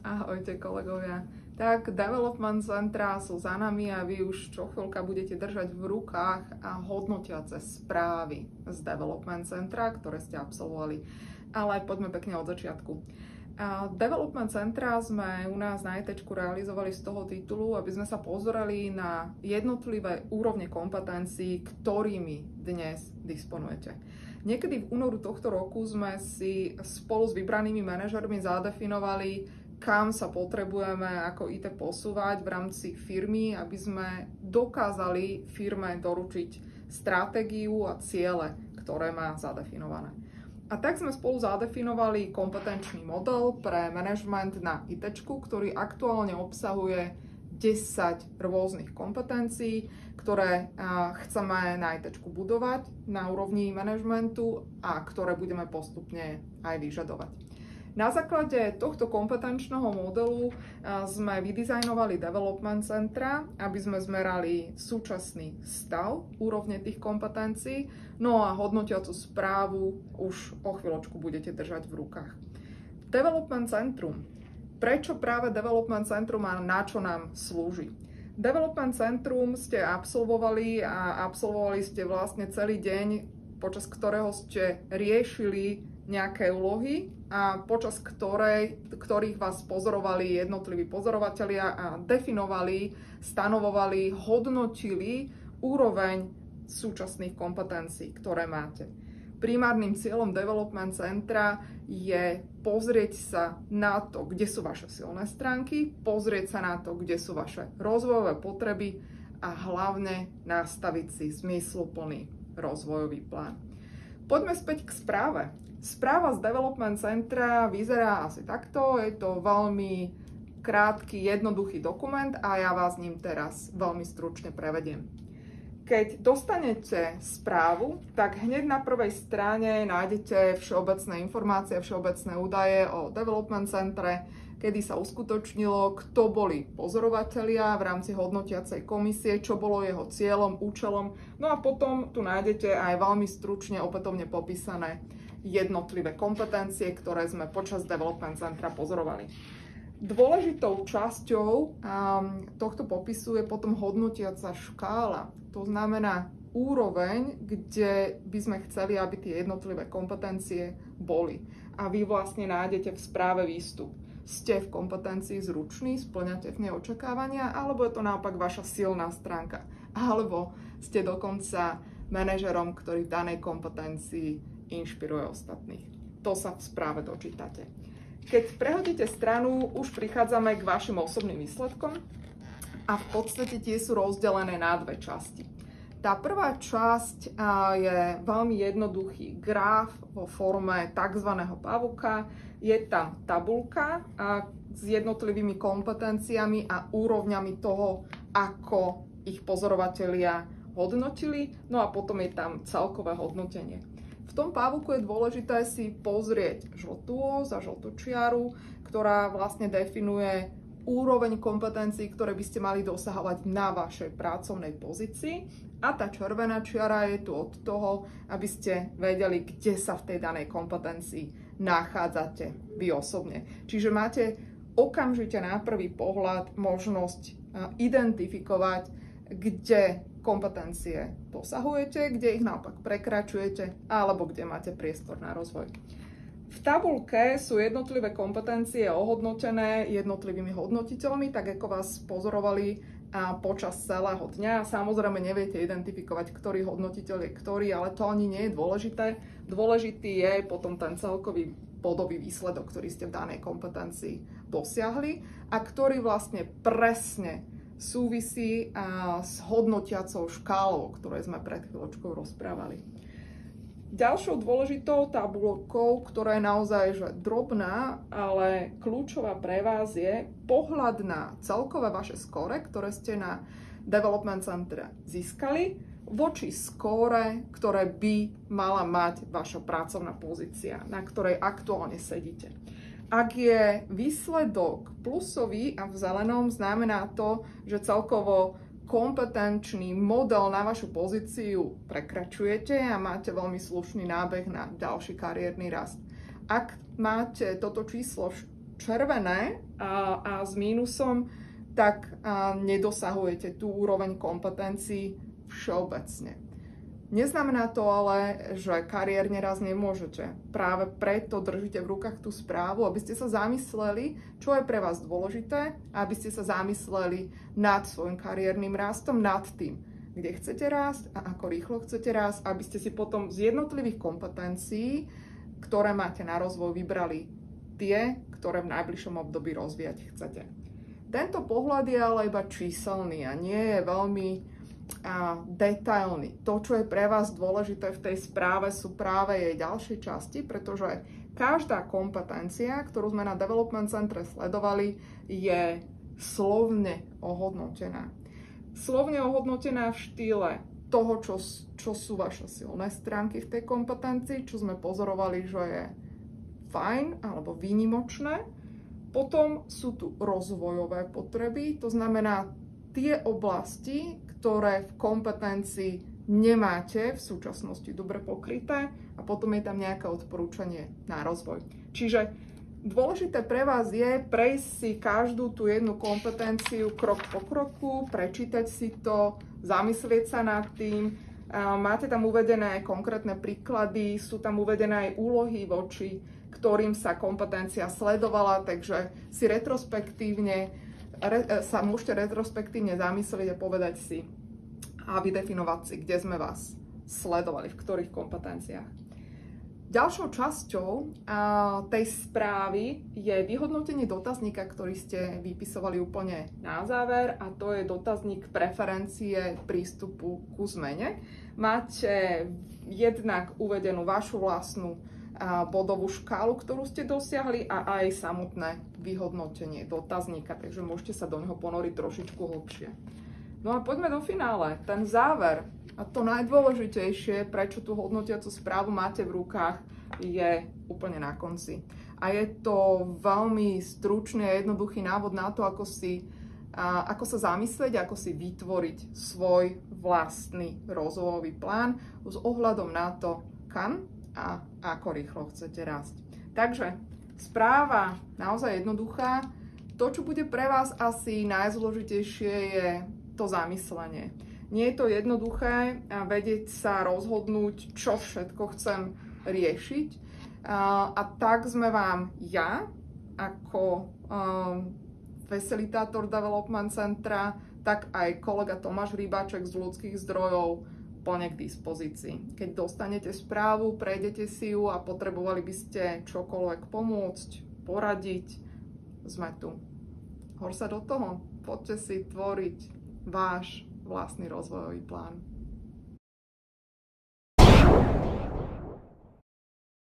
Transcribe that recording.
Ahojte kolegovia. Tak, development centra sú za nami a vy už čo chvíľka budete držať v rukách a hodnotiace správy z development centra, ktoré ste absolvovali. Ale poďme pekne od začiatku. Development centra sme u nás na ITčku realizovali z toho titulu, aby sme sa pozerali na jednotlivé úrovne kompetencií, ktorými dnes disponujete. Niekedy v únoru tohto roku sme si spolu s vybranými manažermi zadefinovali, kam sa potrebujeme ako IT posúvať v rámci firmy, aby sme dokázali firme doručiť stratégiu a ciele, ktoré má zadefinované. A tak sme spolu zadefinovali kompetenčný model pre management na ITčku, ktorý aktuálne obsahuje 10 rôznych kompetencií, ktoré chceme na ITčku budovať na úrovni managementu a ktoré budeme postupne aj vyžadovať. Na základe tohto kompetenčného modelu sme vydizajnovali development centra, aby sme zmerali súčasný stav úrovne tých kompetencií, no a hodnotiacu správu už o chvíľočku budete držať v rukách. Development centrum. Prečo práve development centrum a na čo nám slúži? Development centrum ste absolvovali a absolvovali ste vlastne celý deň, počas ktorého ste riešili nejaké úlohy a počas ktorých vás pozorovali jednotliví pozorovatelia a definovali, stanovovali, hodnotili úroveň súčasných kompetencií, ktoré máte. Primárnym cieľom development centra je pozrieť sa na to, kde sú vaše silné stránky, pozrieť sa na to, kde sú vaše rozvojové potreby a hlavne nastaviť si zmysluplný rozvojový plán. Poďme späť k správe. Správa z development centra vyzerá asi takto, je to veľmi krátky, jednoduchý dokument a ja vás ním teraz veľmi stručne prevediem. Keď dostanete správu, tak hneď na prvej strane nájdete všeobecné informácie, všeobecné údaje o development centre, kedy sa uskutočnilo, kto boli pozorovatelia v rámci hodnotiacej komisie, čo bolo jeho cieľom, účelom. No a potom tu nájdete aj veľmi stručne opätovne popísané jednotlivé kompetencie, ktoré sme počas development centra pozorovali. Dôležitou časťou tohto popisu je potom hodnotiaca škála. To znamená úroveň, kde by sme chceli, aby tie jednotlivé kompetencie boli. A vy vlastne nájdete v správe výstup. Ste v kompetencii zruční, spĺňate v nej očakávania, alebo je to naopak vaša silná stránka. Alebo ste dokonca manažerom, ktorý v danej kompetencii inšpiruje ostatných. To sa v správe dočítate. Keď prehodíte stranu, už prichádzame k vašim osobným výsledkom a v podstate tie sú rozdelené na dve časti. Tá prvá časť je veľmi jednoduchý graf vo forme tzv. Pavuka. Je tam tabuľka s jednotlivými kompetenciami a úrovňami toho, ako ich pozorovatelia hodnotili, no a potom je tam celkové hodnotenie. V tom pavuku je dôležité si pozrieť žltú os a žltú čiaru, ktorá vlastne definuje úroveň kompetencií, ktoré by ste mali dosahovať na vašej pracovnej pozícii. A tá červená čiara je tu od toho, aby ste vedeli, kde sa v tej danej kompetencii nachádzate vy osobne. Čiže máte okamžite na prvý pohľad možnosť identifikovať, kde kompetencie dosahujete, kde ich naopak prekračujete, alebo kde máte priestor na rozvoj. V tabuľke sú jednotlivé kompetencie ohodnotené jednotlivými hodnotiteľmi, tak ako vás pozorovali počas celého dňa. Samozrejme neviete identifikovať, ktorý hodnotiteľ je ktorý, ale to ani nie je dôležité. Dôležitý je potom ten celkový bodový výsledok, ktorý ste v danej kompetencii dosiahli a ktorý vlastne presne súvisí s hodnotiacou škálou, o ktorej sme pred chvíľočkou rozprávali. Ďalšou dôležitou tabuľkou, ktorá je naozaj drobná, ale kľúčová pre vás, je pohľad na celkové vaše skóre, ktoré ste na development centre získali, voči skóre, ktoré by mala mať vaša pracovná pozícia, na ktorej aktuálne sedíte. Ak je výsledok plusový a v zelenom, znamená to, že celkovo kompetenčný model na vašu pozíciu prekračujete a máte veľmi slušný nábeh na ďalší kariérny rast. Ak máte toto číslo červené a s mínusom, tak nedosahujete tú úroveň kompetencií všeobecne. Neznamená to ale, že kariérne raz nemôžete. Práve preto držíte v rukách tú správu, aby ste sa zamysleli, čo je pre vás dôležité, aby ste sa zamysleli nad svojim kariérnym rastom, nad tým, kde chcete rásť a ako rýchlo chcete rásť, aby ste si potom z jednotlivých kompetencií, ktoré máte na rozvoj, vybrali tie, ktoré v najbližšom období rozvíjať chcete. Tento pohľad je ale iba číselný a nie je veľmi detailný. To, čo je pre vás dôležité v tej správe, sú práve jej ďalšie časti, pretože každá kompetencia, ktorú sme na Development Centre sledovali, je slovne ohodnotená. Slovne ohodnotená v štýle toho, čo sú vaše silné stránky v tej kompetencii, čo sme pozorovali, že je fajn alebo výnimočné. Potom sú tu rozvojové potreby, to znamená tie oblasti, ktoré v kompetencii nemáte v súčasnosti dobre pokryté a potom je tam nejaké odporúčanie na rozvoj. Čiže dôležité pre vás je prejsť si každú tú jednu kompetenciu krok po kroku, prečítať si to, zamyslieť sa nad tým. Máte tam uvedené aj konkrétne príklady, sú tam uvedené aj úlohy, voči ktorým sa kompetencia sledovala, takže si sa môžete retrospektívne zamyslieť a povedať si a vydefinovať si, kde sme vás sledovali, v ktorých kompetenciách. Ďalšou časťou tej správy je vyhodnotenie dotazníka, ktorý ste vypisovali úplne na záver, a to je dotazník preferencie prístupu ku zmene. Máte jednak uvedenú vašu vlastnú bodovú škálu, ktorú ste dosiahli, a aj samotné vyhodnotenie dotazníka, takže môžete sa do neho ponoriť trošičku hlbšie. No a poďme do finále. Ten záver a to najdôležitejšie, prečo tú hodnotiacu správu máte v rukách, je úplne na konci. A je to veľmi stručný a jednoduchý návod na to, ako sa zamyslieť, ako si vytvoriť svoj vlastný rozvojový plán s ohľadom na to, kam a ako rýchlo chcete rásť. Takže správa naozaj jednoduchá. To, čo bude pre vás asi najzložitejšie, je to zamyslenie. Nie je to jednoduché vedieť sa rozhodnúť, čo všetko chcem riešiť. A tak sme vám ja, ako facilitátor Development Centra, tak aj kolega Tomáš Rybáček z ľudských zdrojov plne k dispozícii. Keď dostanete správu, prejdete si ju a potrebovali by ste čokoľvek pomôcť, poradiť, sme tu. Hor sa do toho, poďte si tvoriť váš vlastný rozvojový plán.